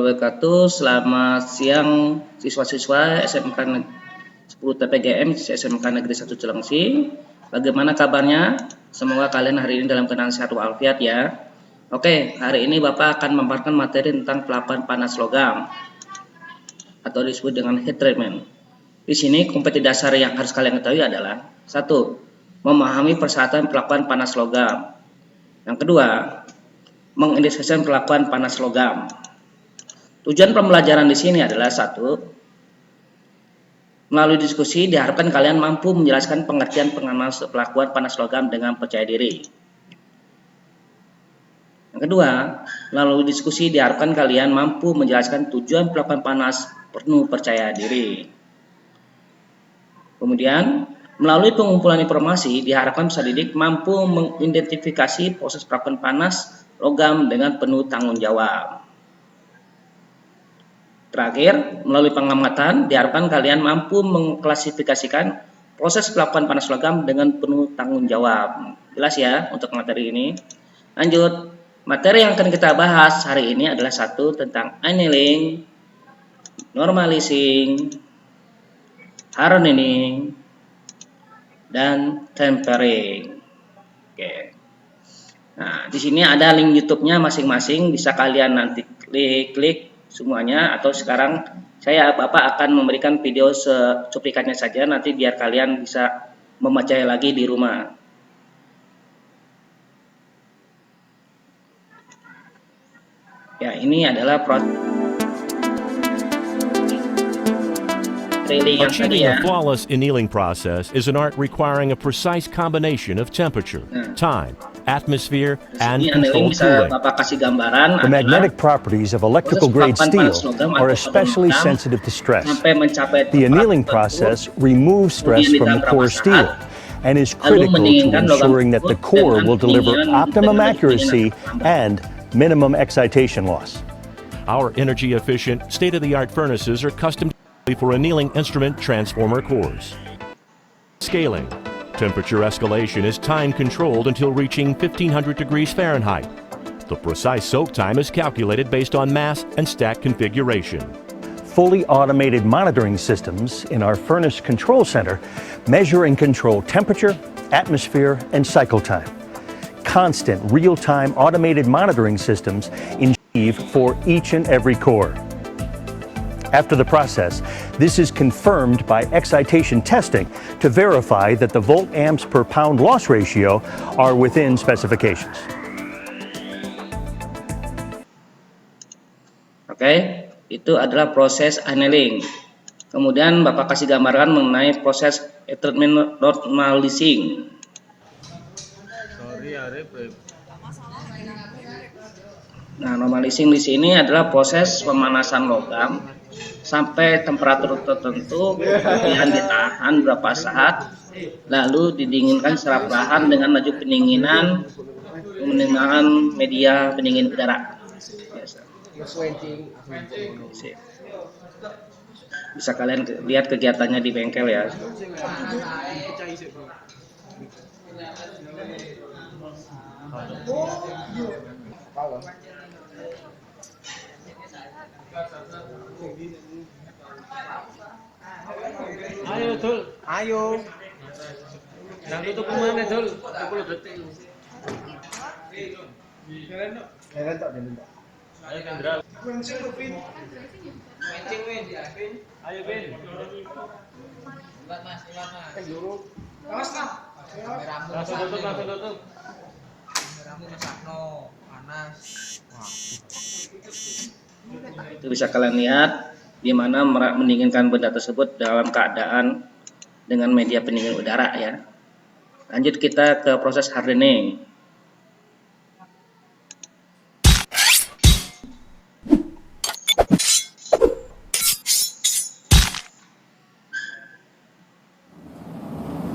wabarakatuh. Selamat siang siswa-siswa SMK 10 TPGM SMK Negeri 1 Cilengsi. Bagaimana kabarnya? Semoga kalian hari ini dalam keadaan sehat walafiat ya. Oke, hari ini Bapak akan memaparkan materi tentang pelapan panas logam atau disebut dengan heat treatment. Di sini kompetensi dasar yang harus kalian ketahui adalah 1. Memahami persyaratan pelapan panas logam. Yang kedua, mengidentifikasi pelakuan panas logam. Tujuan pembelajaran di sini adalah 1. Melalui diskusi diharapkan kalian mampu menjelaskan pengertian pelakuan panas logam dengan percaya diri. Yang kedua, melalui diskusi diharapkan kalian mampu menjelaskan tujuan pelakuan panas penuh percaya diri. Kemudian, melalui pengumpulan informasi diharapkan peserta didik mampu mengidentifikasi proses pelakuan panas logam dengan penuh tanggung jawab. Terakhir, melalui pengamatan diharapkan kalian mampu mengklasifikasikan proses pelakuan panas logam dengan penuh tanggung jawab. Jelas ya untuk materi ini. Lanjut, materi yang akan kita bahas hari ini adalah 1 tentang annealing, normalizing, hardening, dan tempering. Oke. Nah, di sini ada link YouTube-nya masing-masing, bisa kalian nanti klik semuanya, atau sekarang Bapak akan memberikan video cuplikannya saja nanti biar kalian bisa membacanya lagi di rumah. Ya, ini adalah proses Achieving a flawless annealing process is an art requiring a precise combination of temperature, time, atmosphere, and controlled cooling. The magnetic properties of electrical-grade steel are especially sensitive to stress. The annealing process removes stress from the core steel and is critical to ensuring that the core will deliver optimum accuracy and minimum excitation loss. Our energy-efficient, state-of-the-art furnaces are custom for annealing instrument transformer cores. Scaling. Temperature escalation is time controlled until reaching 1500 degrees Fahrenheit. The precise soak time is calculated based on mass and stack configuration. Fully automated monitoring systems in our furnace control center measure and control temperature, atmosphere, and cycle time. Constant real-time automated monitoring systems achieve for each and every core. After the process, this is confirmed by excitation testing to verify that the volt-amps per pound loss ratio are within specifications. Oke, itu adalah proses annealing. Kemudian Bapak kasih gambaran mengenai proses treatment normalizing. Nah, normalizing di sini adalah proses pemanasan logam sampai temperatur tertentu, kemudian ditahan berapa saat, lalu didinginkan secara perlahan dengan laju pendinginan menggunakan media pendingin udara. Bisa kalian lihat kegiatannya di bengkel ya. Ayo Dul, ayo. Yang tutup kemana Dul? 10 detik. Keren tak? Ayo Kendra. Mencing Vin. Ayo Vin. Buat Mas. Dulu. Mas lah. Langsung tutup. Kameramu mesakno, panas. Itu bisa kalian lihat gimana mendinginkan benda tersebut dalam keadaan dengan media pendingin udara ya. Lanjut kita ke proses hardening.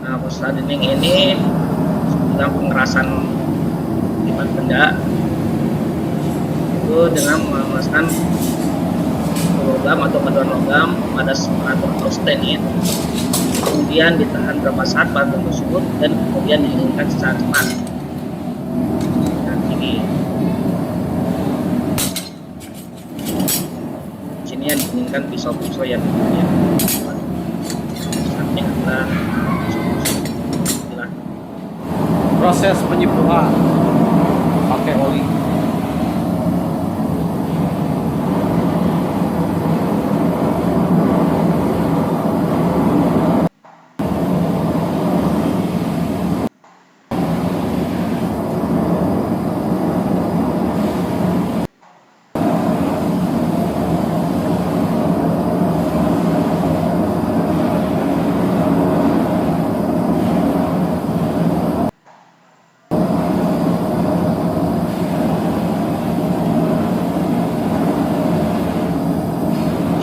Nah, proses hardening ini tentang pengerasan benda itu dengan memasukkan logam atau paduan logam pada separator atau stand-in, kemudian ditahan berapa saat batu tersebut dan kemudian didinginkan secara cepat. Nah, ini Ini yang diinginkan pisau-pisau yang samping adalah pisau-pisau. Proses penyipuhan pakai oli.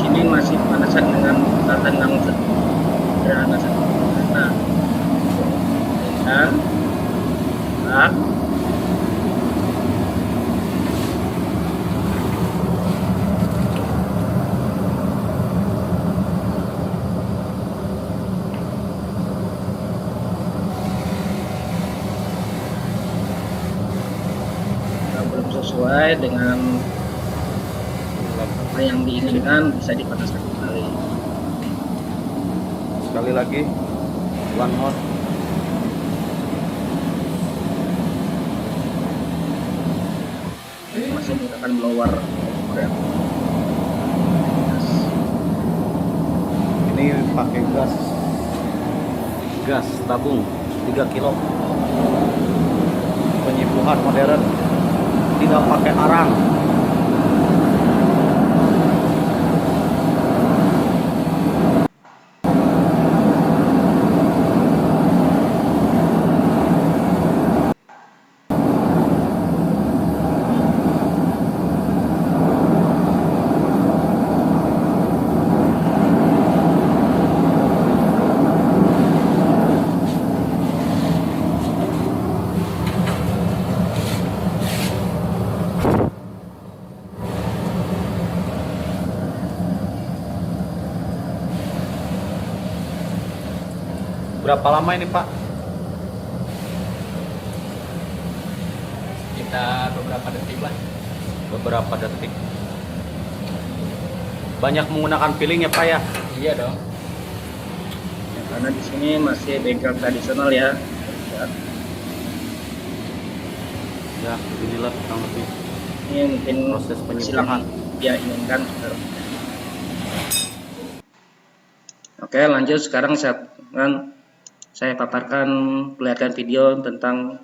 Sini masih pemanasan dengan tatan yang sederhana saja. Dan bak. Jika belum sesuai dengan apa yang diinginkan, bisa dipanaskan kembali. Sekali lagi, one more. Masih menggunakan blower kompor ya. Ini pakai gas tabung 3 kilo. Penyipuhan modern, tidak pakai arang. Berapa lama ini, Pak? Kita beberapa detik lah. Beberapa detik. Banyak menggunakan piling ya, Pak ya? Iya dong. Ya, karena di sini masih bengkel tradisional ya. Ya, inilah kurang lebih Ini mungkin proses hasil penyipuhan. yang dia inginkan. Oke, lanjut. Sekarang saya paparkan, perlihatkan video tentang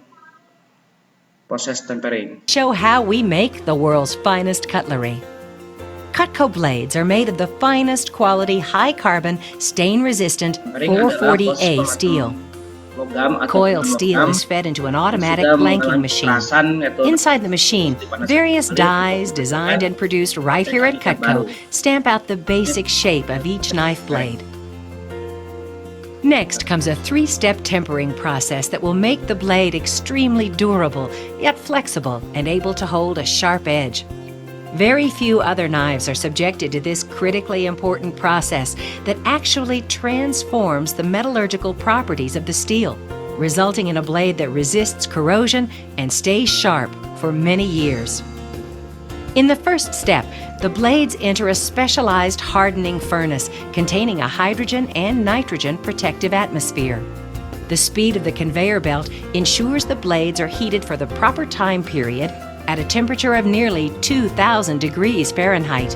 proses tempering. Show how we make the world's finest cutlery. Cutco blades are made of the finest quality, high-carbon, stain-resistant Tempering adalah 440A proses steel. logam atau Coil logam steel is fed into an automatic sudah blanking mengalami machine. perasan, yaitu Inside the machine, various dies designed and produced right here at Cutco stamp out the basic shape of each knife blade. Next comes a 3-step tempering process that will make the blade extremely durable, yet flexible and able to hold a sharp edge. Very few other knives are subjected to this critically important process that actually transforms the metallurgical properties of the steel, resulting in a blade that resists corrosion and stays sharp for many years. In the first step, the blades enter a specialized hardening furnace containing a hydrogen and nitrogen protective atmosphere. The speed of the conveyor belt ensures the blades are heated for the proper time period at a temperature of nearly 2,000 degrees Fahrenheit.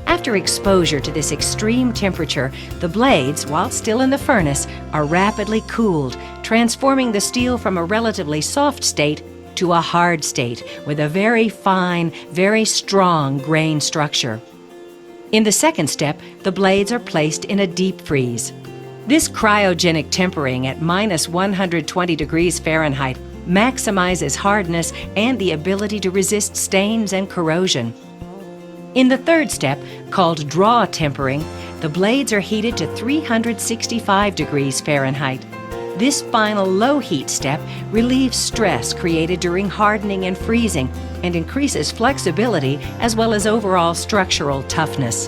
After exposure to this extreme temperature, the blades, while still in the furnace, are rapidly cooled, transforming the steel from a relatively soft state to a hard state with a very fine, very strong grain structure. In the second step, the blades are placed in a deep freeze. This cryogenic tempering at minus 120 degrees Fahrenheit maximizes hardness and the ability to resist stains and corrosion. In the third step, called draw tempering, the blades are heated to 365 degrees Fahrenheit. This final low heat step relieves stress created during hardening and freezing and increases flexibility as well as overall structural toughness.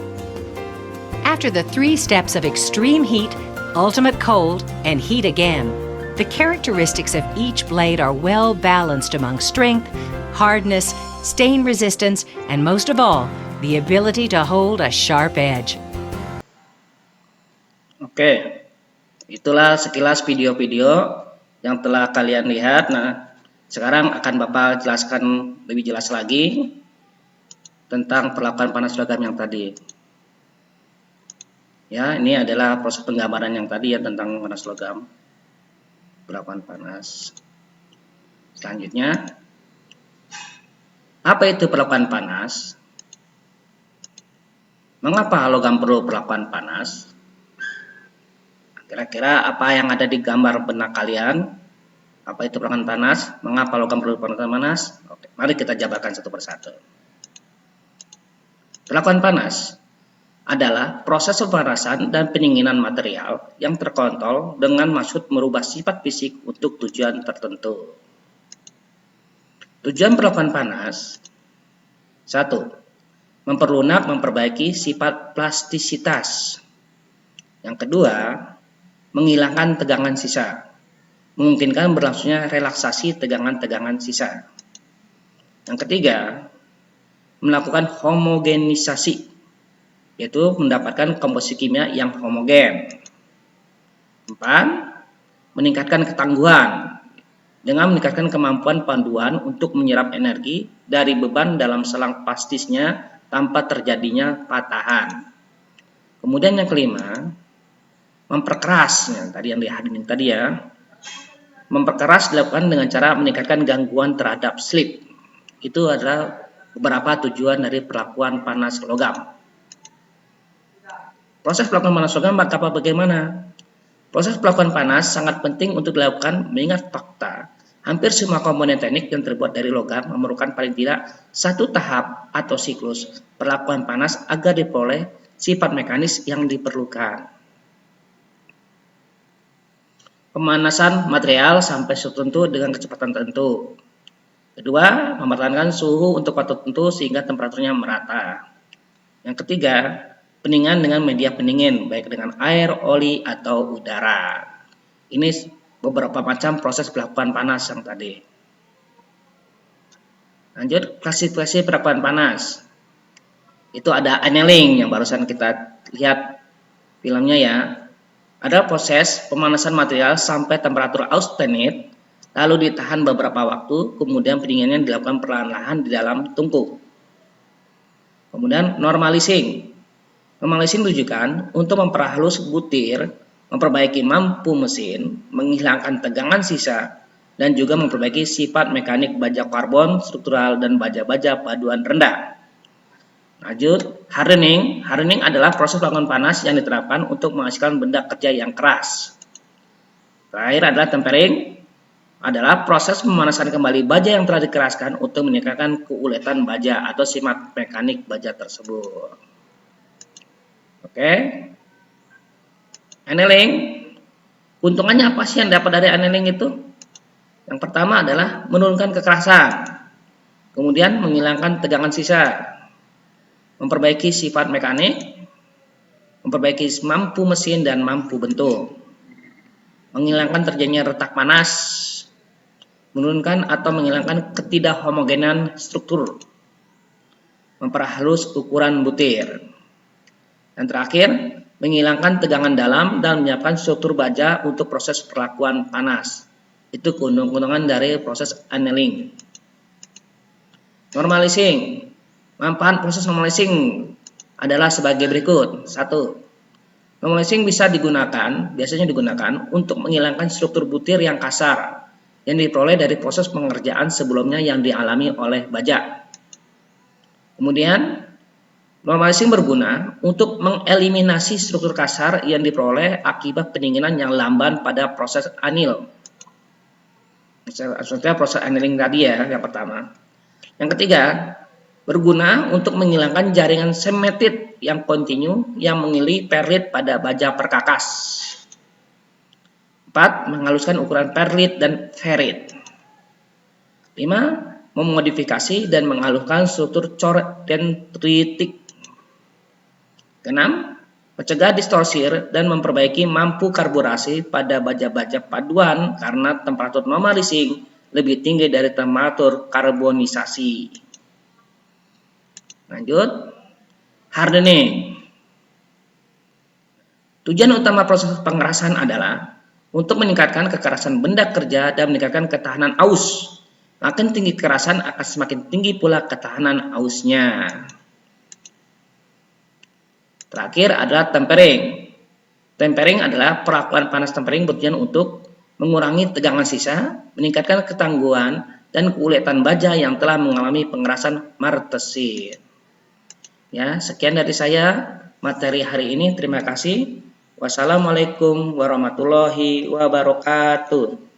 After the 3 steps of extreme heat, ultimate cold, and heat again, the characteristics of each blade are well balanced among strength, hardness, stain resistance, and most of all, the ability to hold a sharp edge. Oke, itulah sekilas video-video yang telah kalian lihat. Nah, sekarang akan Bapak jelaskan lebih jelas lagi tentang perlakuan panas logam yang tadi. Ya, ini adalah proses penggambaran yang tadi ya tentang panas logam, perlakuan panas. Selanjutnya, apa itu perlakuan panas? Mengapa logam perlu perlakuan panas? Kira-kira apa yang ada di gambar benak kalian? Apa itu perlakuan panas? Mengapa logam perlu perlakuan panas? Oke, mari kita jabarkan satu persatu. Perlakuan panas adalah proses pemanasan dan pendinginan material yang terkontrol dengan maksud merubah sifat fisik untuk tujuan tertentu. Tujuan perlakuan panas: 1. Memperlunak, memperbaiki sifat plastisitas. Yang kedua, menghilangkan tegangan sisa, memungkinkan berlangsungnya relaksasi tegangan-tegangan sisa. Yang ketiga, melakukan homogenisasi, yaitu mendapatkan komposisi kimia yang homogen. 4. Meningkatkan ketangguhan dengan meningkatkan kemampuan panduan untuk menyerap energi dari beban dalam selang plastisnya tanpa terjadinya patahan. Kemudian yang kelima, memperkeras, yang dihadirin tadi ya. Memperkeras dilakukan dengan cara meningkatkan gangguan terhadap slip. Itu adalah beberapa tujuan dari perlakuan panas logam. Proses perlakuan panas logam bagaimana? Proses perlakuan panas sangat penting untuk dilakukan mengingat fakta hampir semua komponen teknik yang terbuat dari logam memerlukan paling tidak satu tahap atau siklus perlakuan panas agar diperoleh sifat mekanis yang diperlukan. Pemanasan material sampai suhu tertentu dengan kecepatan tertentu. Kedua, mempertahankan suhu untuk waktu tertentu sehingga temperaturnya merata. Yang ketiga, pendinginan dengan media pendingin, baik dengan air, oli, atau udara. Ini beberapa macam proses perlakuan panas yang tadi. Lanjut, klasifikasi perlakuan panas. Itu ada annealing yang barusan kita lihat filmnya ya. Ada proses pemanasan material sampai temperatur austenit, lalu ditahan beberapa waktu, kemudian pendinginannya dilakukan perlahan-lahan di dalam tungku. Kemudian normalizing. Normalizing ditujukan untuk memperhalus butir, memperbaiki mampu mesin, menghilangkan tegangan sisa, dan juga memperbaiki sifat mekanik baja karbon, struktural, dan baja-baja paduan rendah. Lanjut, hardening. Hardening adalah proses perlakuan panas yang diterapkan untuk menghasilkan benda kerja yang keras. Terakhir adalah tempering, adalah proses pemanasan kembali baja yang telah dikeraskan untuk meningkatkan keuletan baja atau sifat mekanik baja tersebut. Oke. Annealing. Keuntungannya apa sih yang dapat dari annealing itu? Yang pertama adalah menurunkan kekerasan, kemudian menghilangkan tegangan sisa, memperbaiki sifat mekanik, memperbaiki mampu mesin dan mampu bentuk, menghilangkan terjadinya retak panas, menurunkan atau menghilangkan ketidakhomogenan struktur, memperhalus ukuran butir, dan terakhir menghilangkan tegangan dalam dan menyiapkan struktur baja untuk proses perlakuan panas. Itu keuntungan dari proses annealing. Normalizing. Manfaat proses normalizing adalah sebagai berikut. 1. Normalizing biasanya digunakan untuk menghilangkan struktur butir yang kasar yang diperoleh dari proses pengerjaan sebelumnya yang dialami oleh baja. Kemudian, normalizing berguna untuk mengeliminasi struktur kasar yang diperoleh akibat pendinginan yang lamban pada proses anneal. Maksudnya proses annealing tadi ya, yang pertama. Yang ketiga, berguna untuk menghilangkan jaringan semetit yang kontinu yang mengili perlit pada baja perkakas. 4. Menghaluskan ukuran perlit dan ferrit. 5. Memodifikasi dan menghaluskan struktur coret dendritik. 6. Mencegah distorsi dan memperbaiki mampu karburasi pada baja-baja paduan karena temperatur normalizing lebih tinggi dari temperatur karbonisasi. Lanjut, hardening. Tujuan utama proses pengerasan adalah untuk meningkatkan kekerasan benda kerja dan meningkatkan ketahanan aus. Makin tinggi kekerasan akan semakin tinggi pula ketahanan ausnya. Terakhir adalah tempering. Tempering adalah perlakuan panas tempering bertujuan untuk mengurangi tegangan sisa, meningkatkan ketangguhan dan keuletan baja yang telah mengalami pengerasan martesit. Ya, sekian dari saya materi hari ini. Terima kasih. Wassalamualaikum warahmatullahi wabarakatuh.